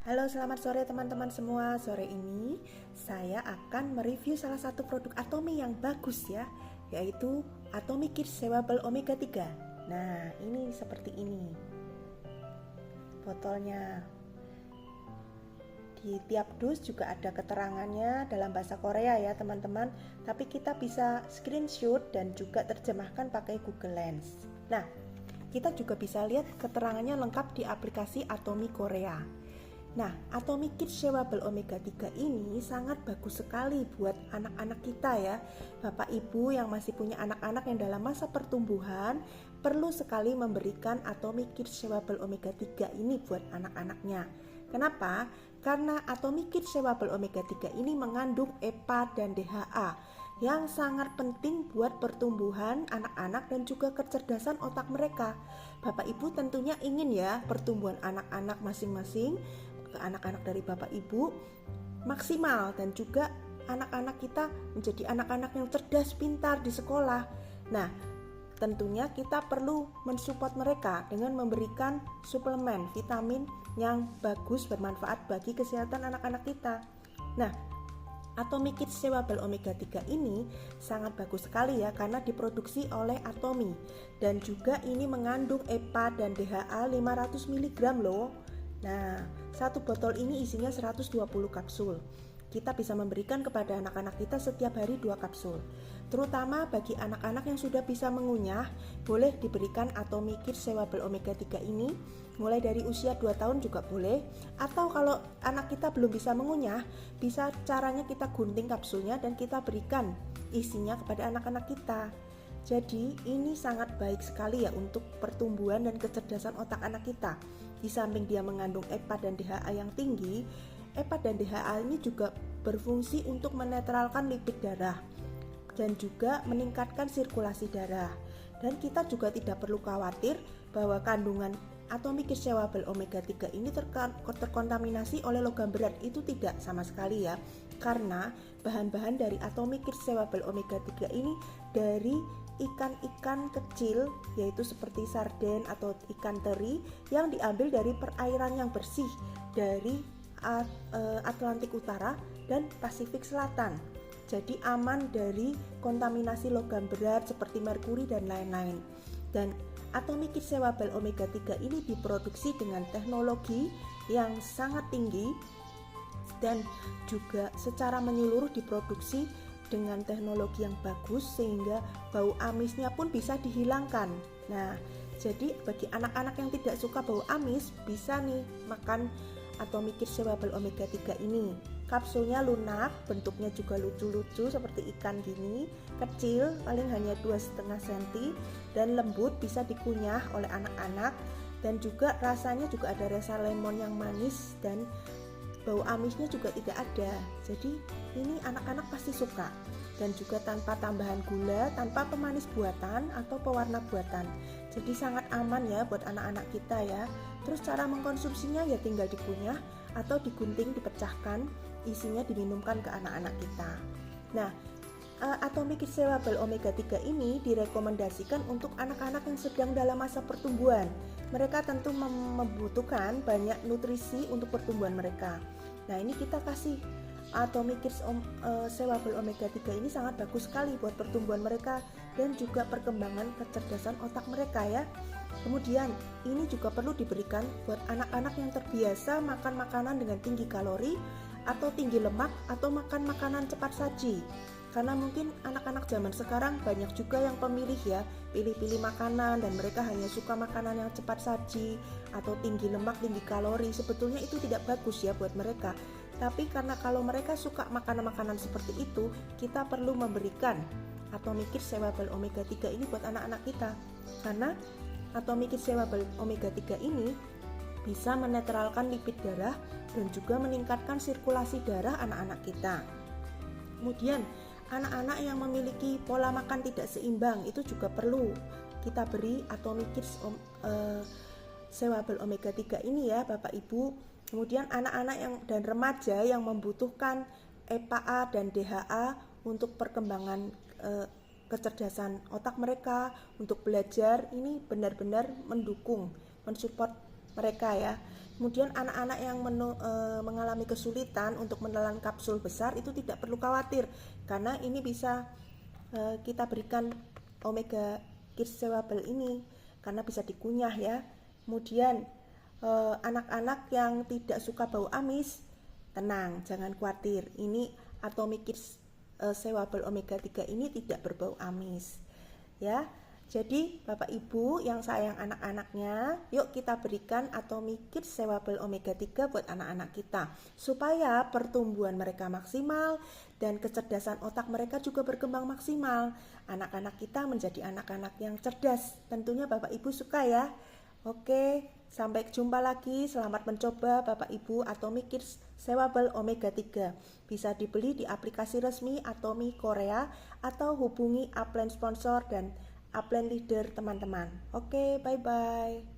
Halo, selamat sore teman-teman semua. Sore ini saya akan mereview salah satu produk Atomy yang bagus ya, yaitu Atomy Kids Chewable Omega 3. Nah, ini seperti ini botolnya. Di tiap dus juga ada keterangannya dalam bahasa Korea ya teman-teman, tapi kita bisa screenshot dan juga terjemahkan pakai Google Lens. Nah, kita juga bisa lihat keterangannya lengkap di aplikasi Atomy Korea. Nah, Atomy Kids Chewable Omega 3 ini sangat bagus sekali buat anak-anak kita ya. Bapak Ibu yang masih punya anak-anak yang dalam masa pertumbuhan perlu sekali memberikan Atomy Kids Chewable Omega 3 ini buat anak-anaknya. Kenapa? Karena Atomy Kids Chewable Omega 3 ini mengandung EPA dan DHA yang sangat penting buat pertumbuhan anak-anak dan juga kecerdasan otak mereka. Bapak Ibu tentunya ingin ya pertumbuhan anak-anak masing-masing, anak-anak dari Bapak Ibu maksimal, dan juga anak-anak kita menjadi anak-anak yang cerdas, pintar di sekolah. Nah, tentunya kita perlu mensupport mereka dengan memberikan suplemen vitamin yang bagus, bermanfaat bagi kesehatan anak-anak kita. Nah, Atomy Kids Chewable Omega 3 ini sangat bagus sekali ya, karena diproduksi oleh Atomy dan juga ini mengandung EPA dan DHA 500 mg loh. Nah, satu botol ini isinya 120 kapsul. Kita bisa memberikan kepada anak-anak kita setiap hari 2 kapsul. Terutama bagi anak-anak yang sudah bisa mengunyah, boleh diberikan Atomy Kids Chewable Omega 3 ini mulai dari usia 2 tahun juga boleh. Atau kalau anak kita belum bisa mengunyah, bisa caranya kita gunting kapsulnya dan kita berikan isinya kepada anak-anak kita. Jadi ini sangat baik sekali ya untuk pertumbuhan dan kecerdasan otak anak kita. Di samping dia mengandung EPA dan DHA yang tinggi, EPA dan DHA ini juga berfungsi untuk menetralkan lipid darah dan juga meningkatkan sirkulasi darah. Dan kita juga tidak perlu khawatir bahwa kandungan Atomy Kids Chewable Omega 3 ini terkontaminasi oleh logam berat. Itu tidak sama sekali ya, karena bahan-bahan dari Atomy Kids Chewable Omega 3 ini dari ikan-ikan kecil, yaitu seperti sarden atau ikan teri yang diambil dari perairan yang bersih dari Atlantik Utara dan Pasifik Selatan. Jadi aman dari kontaminasi logam berat seperti merkuri dan lain-lain. Dan Atomy Kids Chewable Omega 3 ini diproduksi dengan teknologi yang sangat tinggi dan juga secara menyeluruh diproduksi dengan teknologi yang bagus sehingga bau amisnya pun bisa dihilangkan. Nah, jadi bagi anak-anak yang tidak suka bau amis bisa nih makan Atomy Kids Chewable Omega 3 ini. Kapsulnya lunak, bentuknya juga lucu-lucu seperti ikan gini, kecil, paling hanya 2,5 cm dan lembut, bisa dikunyah oleh anak-anak, dan juga rasanya juga ada rasa lemon yang manis dan bau amisnya juga tidak ada. Jadi ini anak-anak pasti suka, dan juga tanpa tambahan gula, tanpa pemanis buatan atau pewarna buatan. Jadi sangat aman ya buat anak-anak kita ya. Terus cara mengkonsumsinya ya tinggal dikunyah atau digunting, dipecahkan, isinya diminumkan ke anak-anak kita. Nah, Atomy Kids Chewable Omega 3 ini direkomendasikan untuk anak-anak yang sedang dalam masa pertumbuhan. Mereka tentu membutuhkan banyak nutrisi untuk pertumbuhan mereka. Nah, ini kita kasih Atomy Kids Chewable Omega 3 ini sangat bagus sekali buat pertumbuhan mereka dan juga perkembangan kecerdasan otak mereka ya. Kemudian ini juga perlu diberikan buat anak-anak yang terbiasa makan makanan dengan tinggi kalori atau tinggi lemak atau makan makanan cepat saji. Karena mungkin anak-anak zaman sekarang banyak juga yang pemilih ya, pilih-pilih makanan dan mereka hanya suka makanan yang cepat saji atau tinggi lemak, tinggi kalori. Sebetulnya itu tidak bagus ya buat mereka. Tapi karena kalau mereka suka makanan-makanan seperti itu, kita perlu memberikan Atomy Kids Chewable Omega 3 ini buat anak-anak kita. Karena Atomy Kids Chewable Omega 3 ini bisa menetralkan lipid darah dan juga meningkatkan sirkulasi darah anak-anak kita. Kemudian anak-anak yang memiliki pola makan tidak seimbang itu juga perlu kita beri Atomy Kids Chewable Omega 3 ini ya Bapak Ibu. Kemudian anak-anak yang dan remaja yang membutuhkan EPA dan DHA untuk perkembangan kecerdasan otak mereka, untuk belajar, ini benar-benar mendukung, mensupport mereka ya. Kemudian anak-anak yang mengalami kesulitan untuk menelan kapsul besar itu tidak perlu khawatir, karena ini bisa kita berikan Omega Kids Chewable ini karena bisa dikunyah ya. Kemudian anak-anak yang tidak suka bau amis, tenang, jangan khawatir. Ini Atomic Kids Chewable Omega 3 ini tidak berbau amis ya. Jadi Bapak Ibu yang sayang anak-anaknya, yuk kita berikan Atomic Kids Chewable Omega 3 buat anak-anak kita, supaya pertumbuhan mereka maksimal dan kecerdasan otak mereka juga berkembang maksimal. Anak-anak kita menjadi anak-anak yang cerdas. Tentunya Bapak Ibu suka ya. Oke, sampai jumpa lagi. Selamat mencoba Bapak Ibu Atomic Kids Chewable Omega 3. Bisa dibeli di aplikasi resmi Atomi Korea atau hubungi upline sponsor dan upline leader teman-teman. Oke, bye-bye.